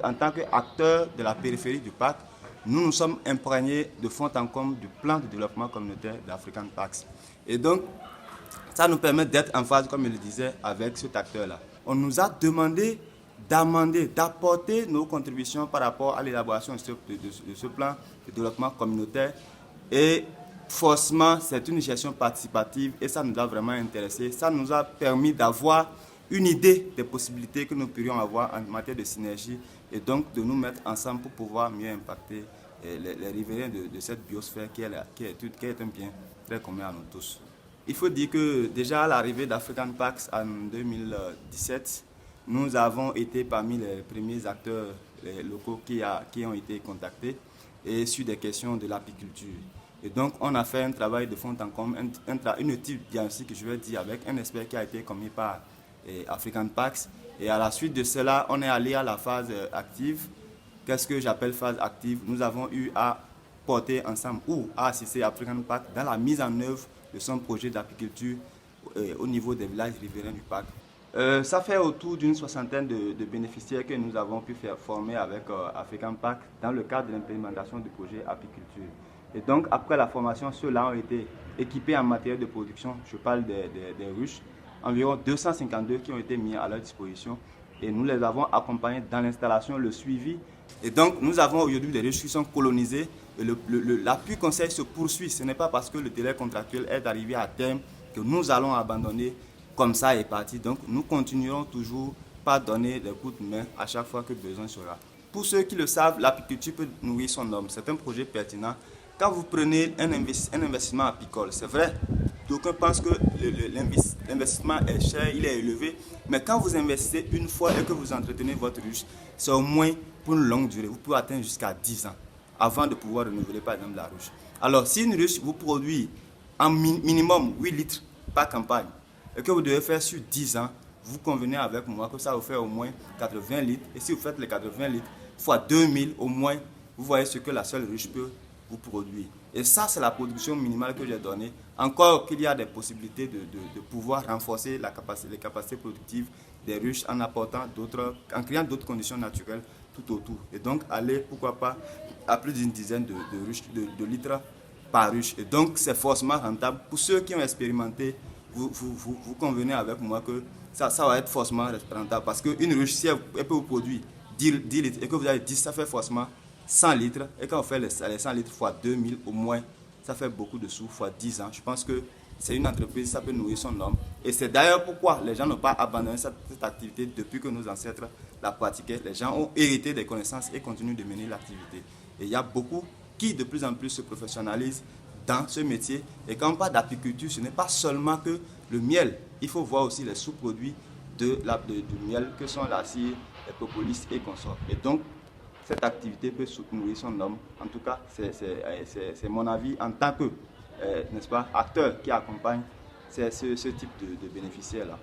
en tant qu'acteurs de la périphérie du parc, nous nous sommes imprégnés de fond en comble du plan de développement communautaire d'African Parks. Et donc, ça nous permet d'être en phase, comme je le disais, avec cet acteur-là. On nous a demandé d'amender, d'apporter nos contributions par rapport à l'élaboration de ce plan de développement communautaire. Et forcément, c'est une gestion participative et ça nous a vraiment intéressés. Ça nous a permis d'avoir une idée des possibilités que nous pourrions avoir en matière de synergie et donc de nous mettre ensemble pour pouvoir mieux impacter les riverains de cette biosphère qui est un bien très commun à nous tous. Il faut dire que déjà à l'arrivée d'African Parks en 2017, nous avons été parmi les premiers acteurs locaux qui ont été contactés et sur des questions de l'apiculture. Et donc, on a fait un travail de fond en comble, une étude diagnostique, je vais dire, avec un expert qui a été commis par African Parks. Et à la suite de cela, on est allé à la phase active. Qu'est-ce que j'appelle phase active? Nous avons eu à porter ensemble ou à assister African Parks dans la mise en œuvre de son projet d'apiculture au niveau des villages riverains du parc. Ça fait autour d'une soixantaine de bénéficiaires que nous avons pu faire former avec African Parks dans le cadre de l'implémentation du projet apiculture. Et donc, après la formation, ceux-là ont été équipés en matériel de production. Je parle des ruches, environ 252 qui ont été mis à leur disposition. Et nous les avons accompagnés dans l'installation, le suivi. Et donc, nous avons aujourd'hui des ruches qui sont colonisées. Et l'appui conseil se poursuit. Ce n'est pas parce que le délai contractuel est arrivé à terme que nous allons abandonner comme ça et parti. Donc, nous continuerons toujours par donner des coups de main à chaque fois que besoin sera. Pour ceux qui le savent, l'apiculture peut nourrir son homme. C'est un projet pertinent. Quand vous prenez un investissement apicole, c'est vrai, d'aucuns pensent que l'investissement est cher, il est élevé, mais quand vous investissez une fois et que vous entretenez votre ruche, c'est au moins pour une longue durée. Vous pouvez atteindre jusqu'à 10 ans avant de pouvoir renouveler par exemple la ruche. Alors, si une ruche vous produit en minimum 8 litres par campagne et que vous devez faire sur 10 ans, vous convenez avec moi que ça vous fait au moins 80 litres. Et si vous faites les 80 litres fois 2000 au moins, vous voyez ce que la seule ruche peut vous produire. Et ça, c'est la production minimale que j'ai donnée. Encore qu'il y a des possibilités de pouvoir renforcer les capacités productives des ruches en créant d'autres conditions naturelles tout autour. Et donc, aller, pourquoi pas, à plus d'une dizaine de litres par ruche. Et donc, c'est forcément rentable. Pour ceux qui ont expérimenté, vous convenez avec moi que ça va être forcément rentable. Parce qu'une ruche, si elle peut vous produire 10 litres et que vous avez 10, ça fait forcément 100 litres. Et quand on fait les 100 litres fois 2000 au moins, ça fait beaucoup de sous fois 10 ans. Je pense que c'est une entreprise, ça peut nourrir son homme. Et c'est d'ailleurs pourquoi les gens n'ont pas abandonné cette activité depuis que nos ancêtres la pratiquaient. Les gens ont hérité des connaissances et continuent de mener l'activité. Et il y a beaucoup qui de plus en plus se professionnalisent dans ce métier. Et quand on parle d'apiculture, ce n'est pas seulement que le miel. Il faut voir aussi les sous-produits du miel que sont la cire, les propolis et consorts. Et donc, cette activité peut nourrir son homme. En tout cas, c'est mon avis en tant que n'est-ce pas, acteur qui accompagne ce type de bénéficiaires-là.